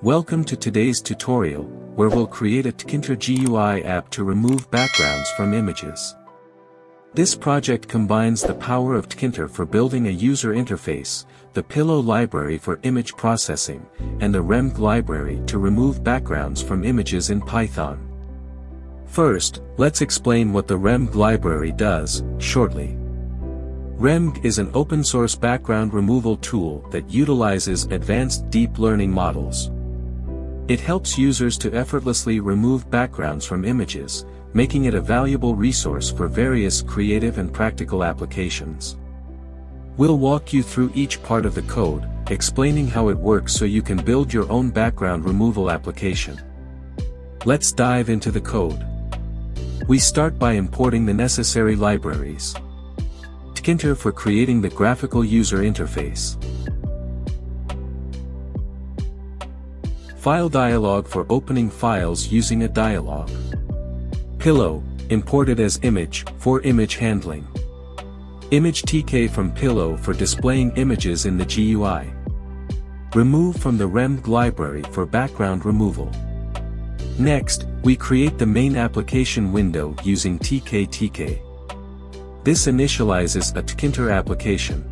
Welcome to today's tutorial, where we'll create a Tkinter GUI app to remove backgrounds from images. This project combines the power of Tkinter for building a user interface, the Pillow library for image processing, and the Rembg library to remove backgrounds from images in Python. First, let's explain what the Rembg library does, shortly. Rembg is an open-source background removal tool that utilizes advanced deep learning models. It helps users to effortlessly remove backgrounds from images, making it a valuable resource for various creative and practical applications. We'll walk you through each part of the code, explaining how it works so you can build your own background removal application. Let's dive into the code. We start by importing the necessary libraries. Tkinter for creating the graphical user interface. File dialog for opening files using a dialog. Pillow, imported as image, for image handling. Image TK from Pillow for displaying images in the GUI. Remove from the Rembg library for background removal. Next, we create the main application window using TK. This initializes a Tkinter application.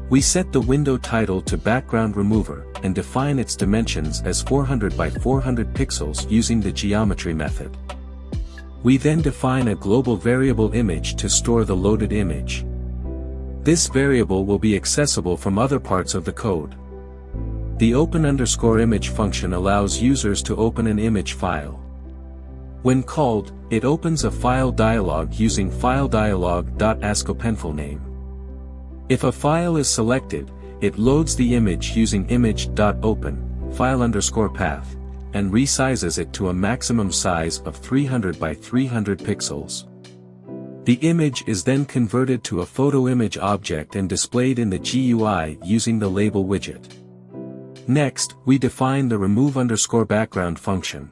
We set the window title to background remover, and define its dimensions as 400 by 400 pixels using the geometry method. We then define a global variable image to store the loaded image. This variable will be accessible from other parts of the code. The open_image function allows users to open an image file. When called, it opens a file dialog using FileDialog.AskOpenFileName. If a file is selected, it loads the image using image.open, file_path, and resizes it to a maximum size of 300 by 300 pixels. The image is then converted to a photo image object and displayed in the GUI using the label widget. Next, we define the remove_background function.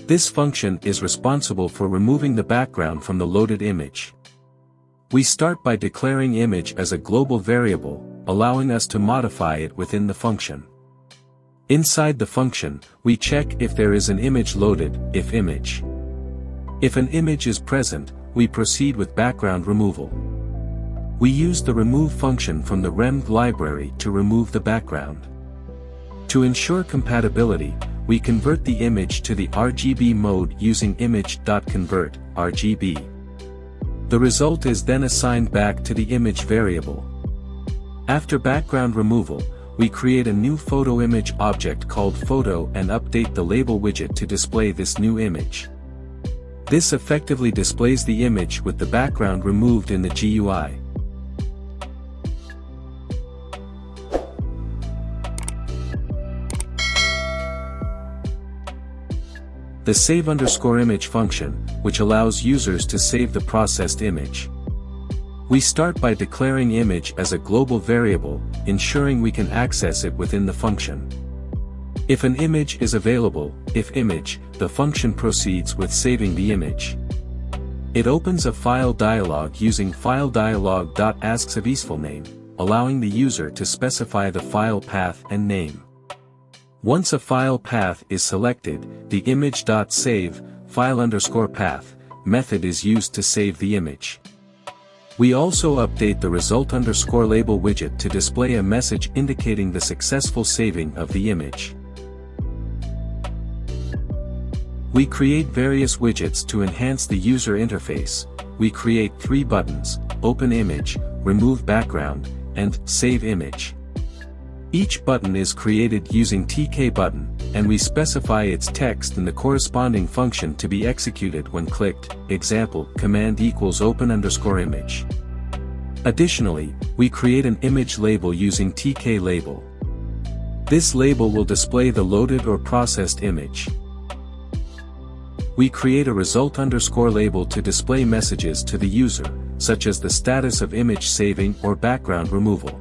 This function is responsible for removing the background from the loaded image. We start by declaring image as a global variable, allowing us to modify it within the function. Inside the function, we check if there is an image loaded, if image. If an image is present, we proceed with background removal. We use the remove function from the Rembg library to remove the background. To ensure compatibility, we convert the image to the RGB mode using image.convert, RGB. The result is then assigned back to the image variable. After background removal, we create a new photo image object called photo and update the label widget to display this new image. This effectively displays the image with the background removed in the GUI. The save_image function, which allows users to save the processed image. We start by declaring image as a global variable, ensuring we can access it within the function. If an image is available, if image, the function proceeds with saving the image. It opens a file dialog using FileDialog.AskOpenFileName, allowing the user to specify the file path and name. Once a file path is selected, the image.save, file_path, method is used to save the image. We also update the result_label widget to display a message indicating the successful saving of the image. We create various widgets to enhance the user interface. We create 3 buttons: Open Image, Remove Background, and Save Image. Each button is created using TK button, and we specify its text and the corresponding function to be executed when clicked. Example, command equals open_image. Additionally, we create an image label using TK label. This label will display the loaded or processed image. We create a result_label to display messages to the user, such as the status of image saving or background removal.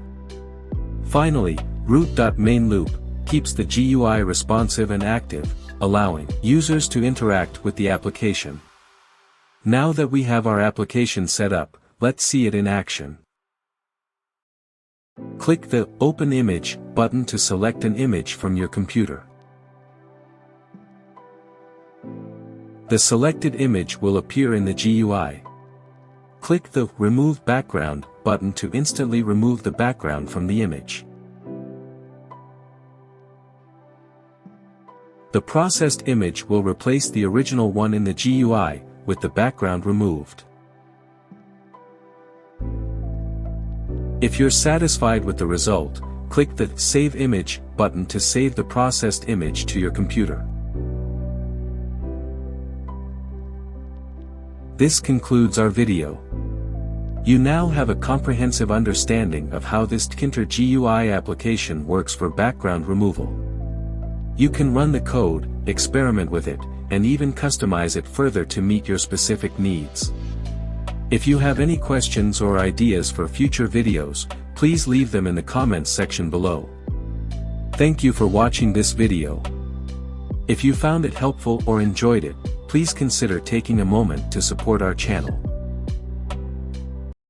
Finally, root.mainLoop keeps the GUI responsive and active, allowing users to interact with the application. Now that we have our application set up, let's see it in action. Click the Open Image button to select an image from your computer. The selected image will appear in the GUI. Click the Remove Background button to instantly remove the background from the image. The processed image will replace the original one in the GUI, with the background removed. If you're satisfied with the result, click the Save Image button to save the processed image to your computer. This concludes our video. You now have a comprehensive understanding of how this Tkinter GUI application works for background removal. You can run the code, experiment with it, and even customize it further to meet your specific needs. If you have any questions or ideas for future videos, please leave them in the comments section below. Thank you for watching this video. If you found it helpful or enjoyed it, please consider taking a moment to support our channel.